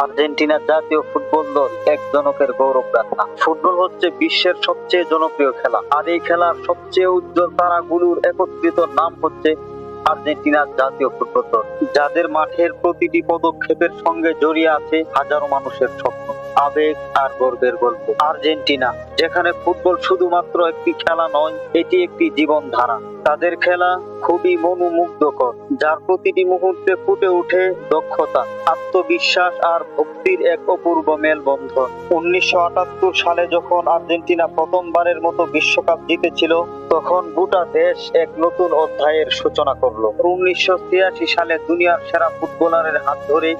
আর্জেন্টিনার জাতীয় ফুটবল দল এক জনকের গৌরব গাথা। ফুটবল হচ্ছে বিশ্বের সবচেয়ে জনপ্রিয় খেলা, আর এই খেলার সবচেয়ে উজ্জ্বল তারাগুলোর একত্রিত নাম হচ্ছে আর্জেন্টিনার জাতীয় ফুটবল দল, যাদের মাঠের প্রতিটি পদক্ষেপের সঙ্গে জড়িয়ে আছে হাজারো মানুষের স্বপ্ন, আবেগ আর গর্বের গল্প। আর্জেন্টিনা, যেখানে ফুটবল শুধুমাত্র একটি খেলা নয়, এটি একটি জীবনধারা। তাদের খেলা খুবই মনোমুগ্ধকর, যার প্রতিটি মুহূর্তে ফুটে ওঠে দক্ষতা, আত্মবিশ্বাস আর ভক্তির এক অপূর্ব মেলবন্ধন। 1978 সালে যখন আর্জেন্টিনা প্রথমবারের মতো বিশ্বকাপ জিতেছিল, তখন গোটা দেশ এক নতুন অধ্যায়ের সূচনা করলো। 1986 সালে দুনিয়ার সেরা ফুটবলারের হাত ধরে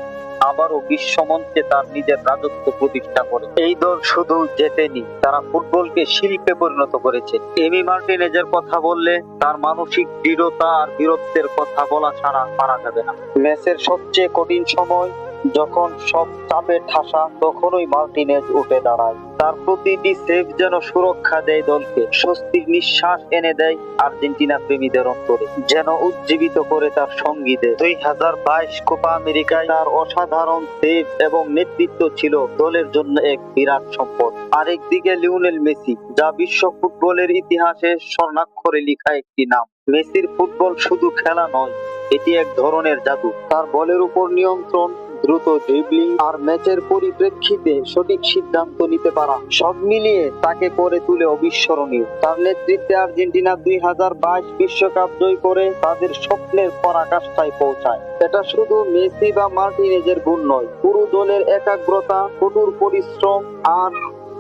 আবারও বিশ্বমঞ্চে তার নিজের রাজত্ব প্রতিষ্ঠা করে। এই দল শুধু জেতেনি, তারা ফুটবলকে শিল্পে পরিণত করেছে। এমি মার্টিনেজের কথা বললে তার মানসিক দৃঢ়তা আর বীরত্বের কথা বলা ছাড়া পারা যাবে না। ম্যাচের সবচেয়ে কঠিন সময় যখন সব চাপে ঠাসা, তখনই মার্টিনেজ উঠে দাঁড়ায়। তার প্রতিটি সেভ যেন সুরক্ষা দেয় দলকে, স্বস্তির নিঃশ্বাস এনে দেয় আর্জেন্টিনা প্রেমীদের অন্তরে, যেন উজ্জীবিত করে তার সঙ্গীদের। 2022 কোপা আমেরিকায় তার অসাধারণ সেভ এবং নেতৃত্ব ছিল দলের জন্য এক বিরাট সম্পদ। আরেকদিকে লিওনেল মেসি, যা বিশ্ব ফুটবলের ইতিহাসে স্বর্ণাক্ষরে লেখা একটি নাম। মেসির ফুটবল শুধু খেলা নয়, এটি এক ধরনের জাদু। তার বলের উপর নিয়ন্ত্রণ, দ্রুত ড্রিবলিং আর ম্যাচের পরিপ্রেক্ষিতে সঠিক সিদ্ধান্ত নিতে পারা, সব মিলিয়ে তাকে করে তুলে অবিস্মরণীয়। তার নেতৃত্বে আর্জেন্টিনা 2022 বিশ্বকাপ জয় করে তাদের স্বপ্নের পরাকাষ্ঠায় পৌঁছায়। এটা শুধু মেসি বা মার্টিনেজের গুণ নয়, পুরো দলের একাগ্রতা, কঠোর পরিশ্রম আর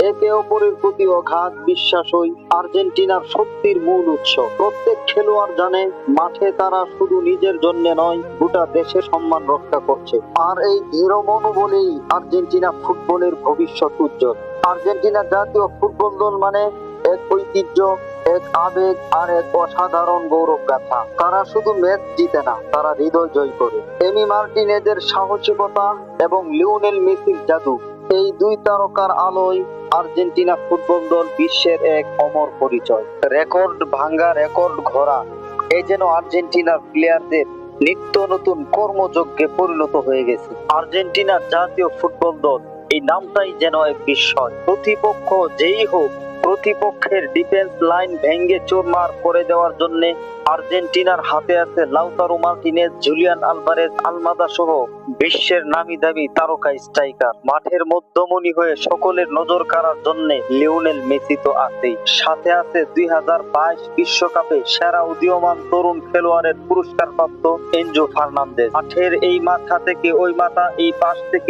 একে অপরের প্রতি অগাধ বিশ্বাসই আর্জেন্টিনার শক্তির মূল উৎস। প্রত্যেক খেলোয়াড় জানে মাঠে তারা শুধু নিজের জন্য নয়, গোটা দেশের সম্মান রক্ষা করছে। আর এই দৃঢ় মনোবলেই আর্জেন্টিনা ফুটবলের ভবিষ্যৎ উজ্জ্বল। আর্জেন্টিনা জাতীয় ফুটবল দল মানে এক ঐতিহ্য, এক আবেগ আর এক অসাধারণ গৌরব গাথা। তারা শুধু ম্যাচ জিতে না, তারা হৃদয় জয় করে। এমি মার্টিনেজের সাহসিকতা এবং লিওনেল মেসির জাদু, এই দুই তারকার আলোয় আর্জেন্টিনা ফুটবল দল বিশ্বের এক অমর পরিচয়। রেকর্ড ভাঙ্গা, রেকর্ড গড়া, এই যেন আর্জেন্টিনার প্লেয়ারদের নিত্য নতুন কর্মযজ্ঞে পরিণত হয়ে গেছে। আর্জেন্টিনার জাতীয় ফুটবল দল, এই নামটাই যেন এক বিস্ময়। প্রতিপক্ষ যেই হোক, প্রতিপক্ষের ডিফেন্স লাইন ভেঙে চুরমার করে দেওয়ার জন্য আর্জেন্টিনার হাতে আছে লাউতারো মার্টিনেজ, জুলিয়ান আলভারেজ, আলমাদা সহ বিশ্বের নামি দামি তারকা স্ট্রাইকার। মাঠের মধ্যমণি হয়ে সকলের নজর কাড়ার জন্য লিওনেল মেসি তো আছেই, সাথে আছে 2022 বিশ্বকাপে সেরা উদীয়মান তরুণ খেলোয়াড়ের পুরস্কারপ্রাপ্ত এনজো ফার্নান্দেজ। মাঠের এই মাথা থেকে ওই মাথা, এই পাশ থেকে